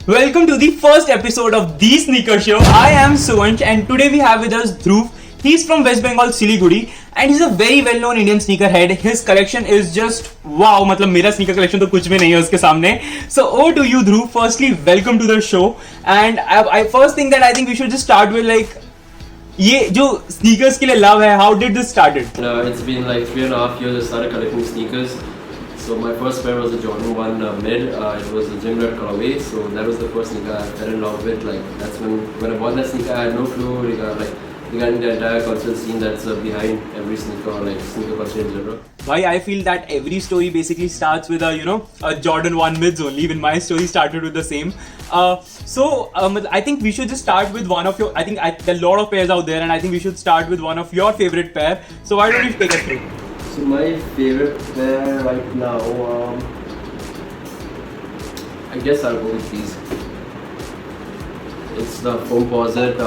Welcome to the first episode of The Sneaker Show. I am Suvansh and today we have with us Dhruv. He's from West Bengal, Siliguri and he's a very well-known Indian sneakerhead. His collection is just wow. मतलब मेरा sneaker collection तो कुछ भी नहीं है उसके सामने. So over to you Dhruv. Firstly, welcome to the show. And I first think that I think we should just start with like ये जो sneakers के लिए love है. How did this started? It's been like 3.5 years I started collecting sneakers. So my first pair was a Jordan 1 mid. It was a gym rat colorway. So that was the first sneaker I fell in love with. Like that's when I bought that sneaker, I had no clue regarding the entire cultural scene that's behind every sneaker, or like sneaker culture in general. Why I feel that every story basically starts with a Jordan 1 mids only. Even my story started with the same. I think we should just start with one of your. There are a lot of pairs out there, and I think we should start with one of your favorite pair. So why don't you take us through? So my favorite pair right now, I guess I'll go with these. It's the Foamposite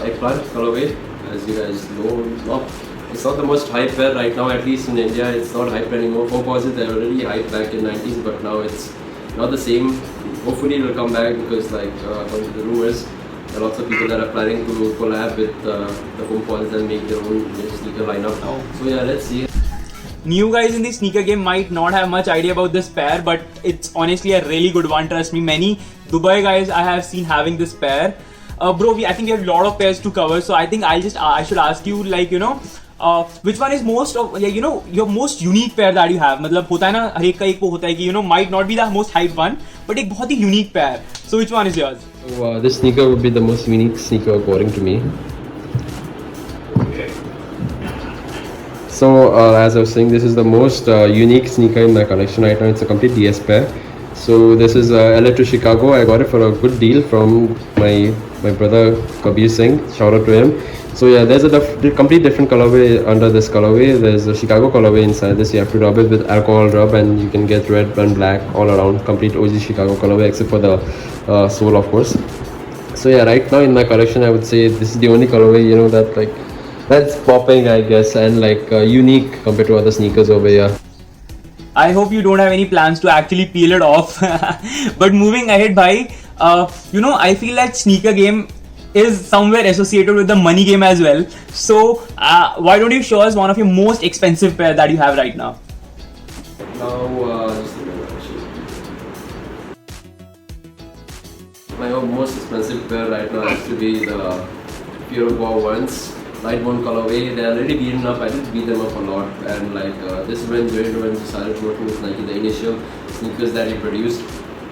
eggplant colorway. As you guys know, it's not the most hype pair right now, at least in India. It's not hype anymore. Foamposite, they were already hyped back in 90s, but now it's not the same. Hopefully it will come back because according to the rumors, there are lots of people that are planning to collab with the Foamposite and make their own sneaker lineup. So yeah, let's see. New guys in the sneaker game might not have much idea about this pair, but it's honestly a really good one. Trust me, many Dubai guys I have seen having this pair. Bro, I think we have a lot of pairs to cover, so I think I should ask you which one is your most unique pair that you have. मतलब होता है ना, हर एक का एक वो होता है कि might not be the most hype one, but एक बहुत ही unique pair. So which one is yours? So this sneaker would be the most unique sneaker according to me. So as I was saying, this is the most unique sneaker in my collection right now. It's a complete DS pair. So this is LA to Chicago. I got it for a good deal from my brother Kabir Singh. Shout out to him. So yeah, there's a complete different colorway under this colorway. There's a Chicago colorway inside this. You have to rub it with alcohol rub and you can get red and black all around. Complete OG Chicago colorway except for the sole, of course. So yeah, right now in my collection, I would say this is the only colorway that's popping, I guess, and unique compared to other sneakers over here. I hope you don't have any plans to actually peel it off. But moving ahead, bhai, I feel like sneaker game is somewhere associated with the money game as well. So why don't you show us one of your most expensive pair that you have right now? Now, just a minute, actually. My most expensive pair right now has to be the Pure War ones. Light one colorway. They're already beaten up. I did beat them up a lot, and this is when Jerry Lorenzo started working with Nike, the initial sneakers that he produced.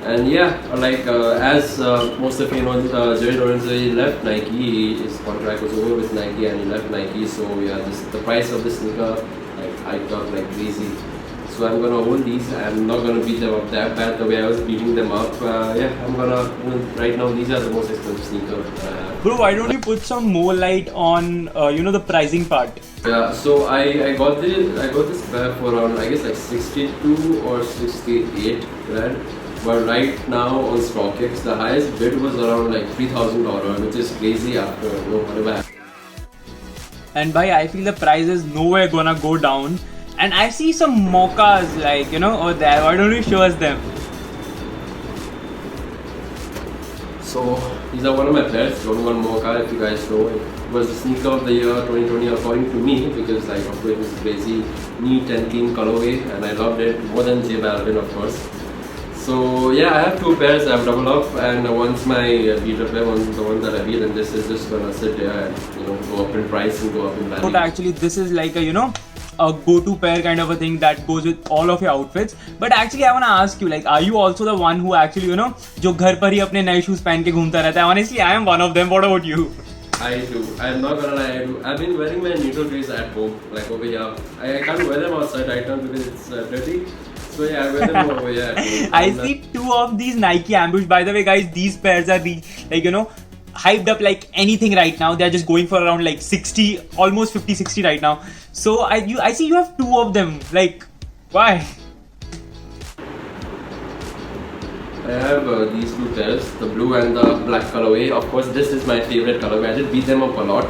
And yeah, as most of you know, Jerry Lorenzo left Nike. His contract was over with Nike, and he left Nike. So yeah, the price of the sneaker hiked up like crazy. So I'm gonna hold these. I'm not gonna beat them up that bad the way I was beating them up. I'm gonna right now. These are the most expensive sneakers. Bro, why don't you put some more light on the pricing part? Yeah, so I got this pair for around, I guess, like 62 or 68 grand. But right now on StockX, the highest bid was around like $3,000, which is crazy after whatever happened. And by I feel the price is nowhere gonna go down. And I see some mochas over there. Why don't you show us them? So these are one of my pairs, Jordan 1 Mocha, if you guys know. It was the sneaker of the year 2020 according to me, because of course it was crazy, neat and clean colorway, and I loved it more than J Balvin, of course. So yeah, I have two pairs. I have double up, and one's my beater pair, one's the one that I beat, and this is just gonna sit there and go up in price and go up in value. But actually, this is like a go-to pair kind of a thing that goes with all of your outfits. But actually I want to ask you, are you also the one who actually जो घर पर ही अपने नए shoes पहन के घूमता रहता है? Honestly, I am one of them. What about you? I do. I'm not gonna lie, I do. I've been wearing my neutral greys at home, like over here. I can't wear them outside right now because it's dirty. So yeah, I wear them over here at home. I see two of these Nike Ambush. By the way, guys, these pairs are hyped up like anything right now. They're just going for around like 60, almost 50, 60 right now. So I see you have two of them. Why? I have these two pairs, the blue and the black colorway. Of course, this is my favorite colorway. I did beat them up a lot.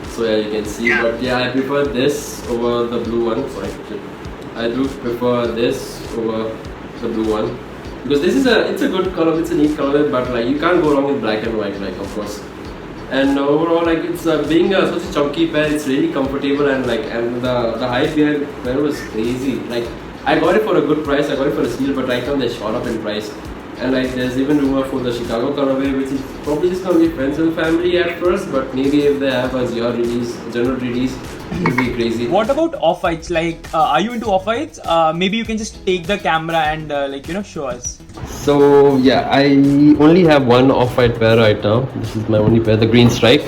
So yeah, you can see. But yeah, I prefer this over the blue one. Sorry, I do prefer this over the blue one. because this is it's a good color, it's a neat color, but like you can't go wrong with black and white, like of course. And overall, like it's being such a chunky pair, it's really comfortable, and like the hype behind pair was crazy. Like I got it for a good price, I got it for a steal, but right now they shot up in price. And like there's even rumor for the Chicago colorway, which is probably just gonna be friends and family at first, but maybe if they have a ZR release, general release, it'll be crazy. What about off-whites? Like, are you into off-whites? Maybe you can just take the camera and like, you know, show us. So yeah, I only have one off-white pair right now. This is my only pair, the Green Strike.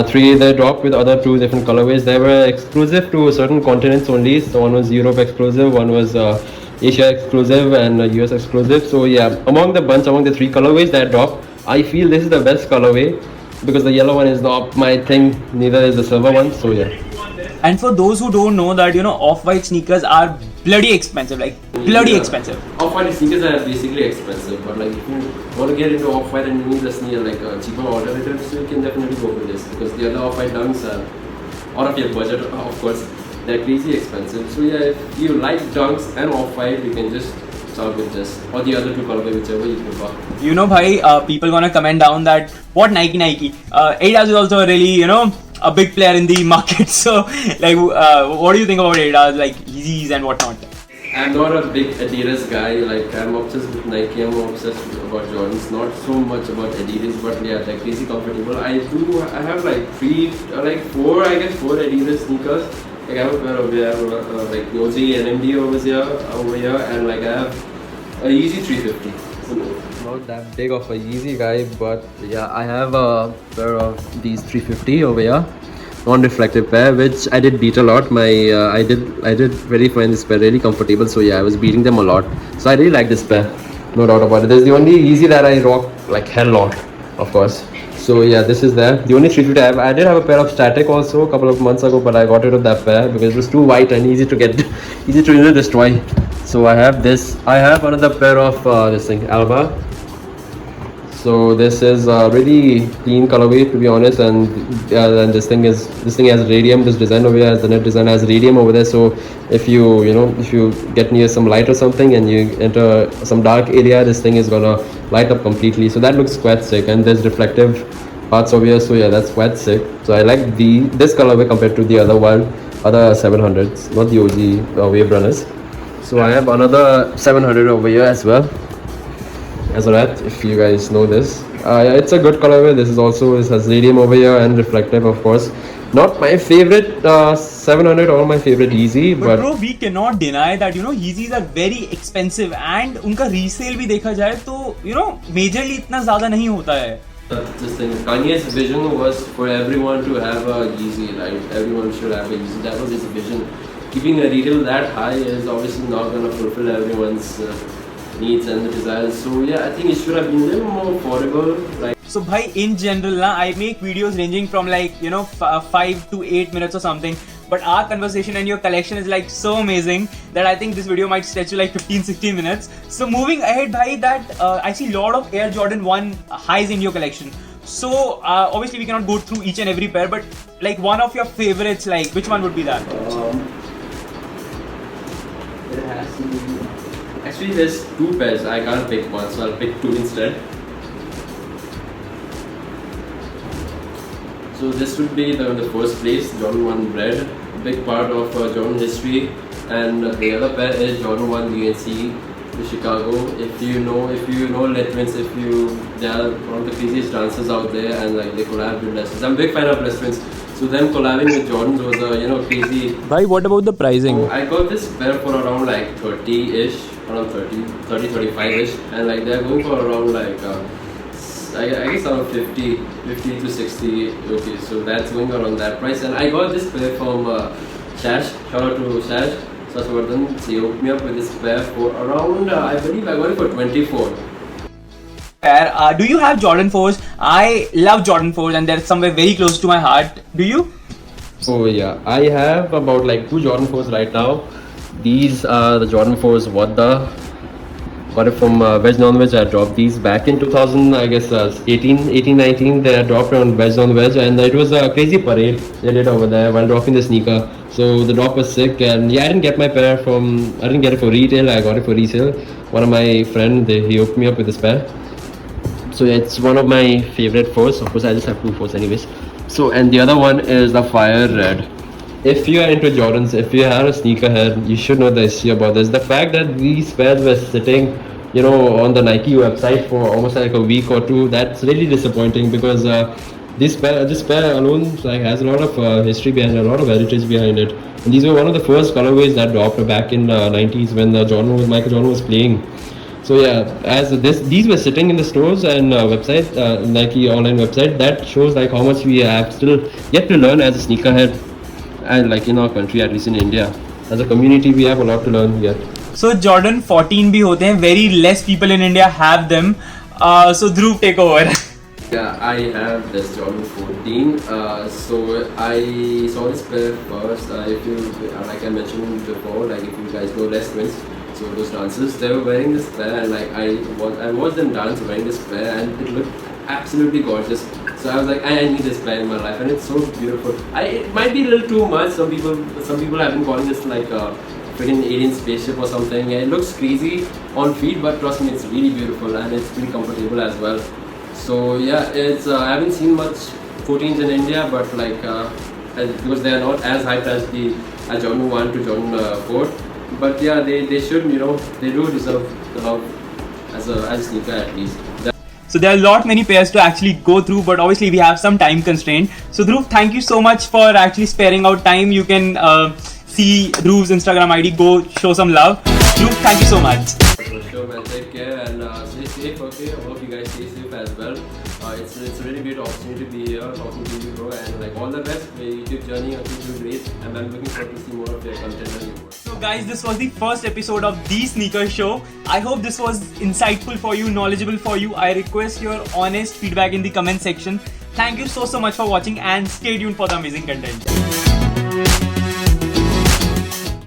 Three they dropped with other two different colorways. They were exclusive to certain continents only. So one was Europe exclusive, one was Asia exclusive, and US exclusive. So yeah, among the three colorways that dropped, I feel this is the best colorway because the yellow one is not my thing, neither is the silver one. So yeah. And for those who don't know that, you know, off-white sneakers are bloody expensive, like bloody expensive. Off-white sneakers are basically expensive, but like if you want to get into off-white and you need a sneaker like a cheaper alternative, so you can definitely go for this because the other off-white dunks are out of your budget, of course. They're crazy expensive. So yeah, if you like dunks and off-white, you can just start with this or the other two colorway, whichever you prefer. You know, bhai, people gonna comment down that what Nike. Adidas is also a really, you know, a big player in the market. So like, what do you think about Adidas, like Yeezys and whatnot? I'm not a big Adidas guy. Like I'm obsessed with Nike. I'm obsessed about Jordans. Not so much about Adidas, but yeah, they're crazy comfortable. I have like four Adidas sneakers. Like I have a pair over here, like the OG NMD over here, and like I have a Yeezy 350. Not that big of a Yeezy guy, but yeah, I have a pair of these 350 over here, non-reflective pair, which I did beat a lot. I did really find this pair really comfortable. So yeah, I was beating them a lot. So I really like this pair, no doubt about it. This is the only Yeezy that I rock like hell lot, of course. So yeah, this is there. The only 350 I have. I did have a pair of Static also a couple of months ago, but I got rid of that pair because it was too white and easy to destroy. So I have this. I have another pair of this thing, Alba. So this is a really clean colorway, to be honest, and this thing has radium. This design over here has the net design has radium over there. So if you get near some light or something and you enter some dark area, this thing is gonna light up completely. So that looks quite sick, and there's reflective parts over here. So yeah, that's quite sick. So I like this colorway compared to the other 700s, not the OG Wave Runners. So I have another 700 over here as well. As a rat, if you guys know this. Yeah, it's a good colorway. This has radium over here and reflective, of course. Not my favorite 700 or my favorite Yeezy, but bro, we cannot deny that, you know, Yeezys are very expensive and उनका resale भी देखा जाए तो, you know, majorly इतना ज़्यादा नहीं होता है. This thing, Kanye's vision was for everyone to have a Yeezy, right? Everyone should have a Yeezy. That was his vision. Keeping a retail that high is obviously not going to fulfill everyone's needs and the desires. So yeah, I think it should have been a little more affordable. Like, so bhai, in general, I make videos ranging from like, you know, 5 to 8 minutes or something. But our conversation and your collection is like so amazing that I think this video might stretch to like 15-16 minutes. So moving ahead, bhai, that I see a lot of Air Jordan 1 highs in your collection. So obviously we cannot go through each and every pair, but like one of your favorites, like which one would be that? It has to be. Actually, there's two pairs. I can't pick one, so I'll pick two instead. So this would be the first place, Jordan 1 Red, big part of Jordan history, and the other pair is Jordan 1 UNC to Chicago. If you know Letwins, they are one of the craziest dancers out there, and like they collab with Letwins. I'm a big fan of Letwins. So them collabing with Jordans was a crazy. Bhai, what about the pricing? So I got this pair for around like 30-ish, around 35-ish, and like they're going for around like I guess around 50 to 60 rupees. So that's going around that price. And I got this pair from Shash. Shout out to Shash Saswardhan. So he hooked me up with this pair for around I believe I got it for 24. Do you have Jordan 4s? I love Jordan 4s and they're somewhere very close to my heart. Do you? Oh yeah, I have about like 2 Jordan 4s right now. These are the Jordan 4s got it from Veg Non-Veg. I dropped these back in 2000, I guess 18-19. They dropped on Veg Non-Veg, and it was a crazy parade they did over there while dropping the sneaker. So the drop was sick, and yeah, I didn't get it for retail. I got it for resale. one of my friend, he hooked me up with this pair. So yeah, it's one of my favorite fours. Of course, I just have 2 fours anyways. So, and the other one is the Fire Red. If you are into Jordans, if you are a sneakerhead, you should know the history about this. The fact that these pairs were sitting, you know, on the Nike website for almost like a week or two, that's really disappointing because this pair alone like has a lot of history behind it, a lot of heritage behind it. And these were one of the first colorways that dropped back in 90s when Michael Jordan was playing. So yeah, as these were sitting in the stores and website, Nike online website, that shows like how much we have still yet to learn as a sneakerhead, and like in our country, at least in India, as a community, we have a lot to learn yet. So Jordan 14 भी होते हैं, very less people in India have them. So Dhruv, take over. Yeah, I have this Jordan 14. So I saw this pair first. If you, like I mentioned before, like if you guys know Les Twins, so those dancers, they were wearing this pair, and like I watched them dance wearing this pair, and it looked absolutely gorgeous. So I was like, I need this pair in my life, and it's so beautiful. It might be a little too much. Some people have been calling this like a freaking alien spaceship or something. Yeah, it looks crazy on feet, but trust me, it's really beautiful and it's pretty comfortable as well. So yeah, it's I haven't seen much 14s in India, but like because they are not as hyped as the Jordan 1 to Jordan 4. But yeah, they should, you know, they do deserve the love as a sneaker at least. So there are a lot many pairs to actually go through, but obviously we have some time constraint. So Dhruv, thank you so much for actually sparing out time. You can see Dhruv's Instagram ID. Go show some love. Dhruv, thank you so much. Sure, man. Take care and stay safe. Okay, I hope you guys stay safe as well. It's a really great opportunity to be here talking to you, bro, and like all the best for your YouTube journey. I think you're great, and I'm looking forward to see more of your content and your work. So guys, this was the first episode of The Sneaker Show. I hope this was insightful for you, knowledgeable for you. I request your honest feedback in the comment section. Thank you so much for watching and stay tuned for the amazing content.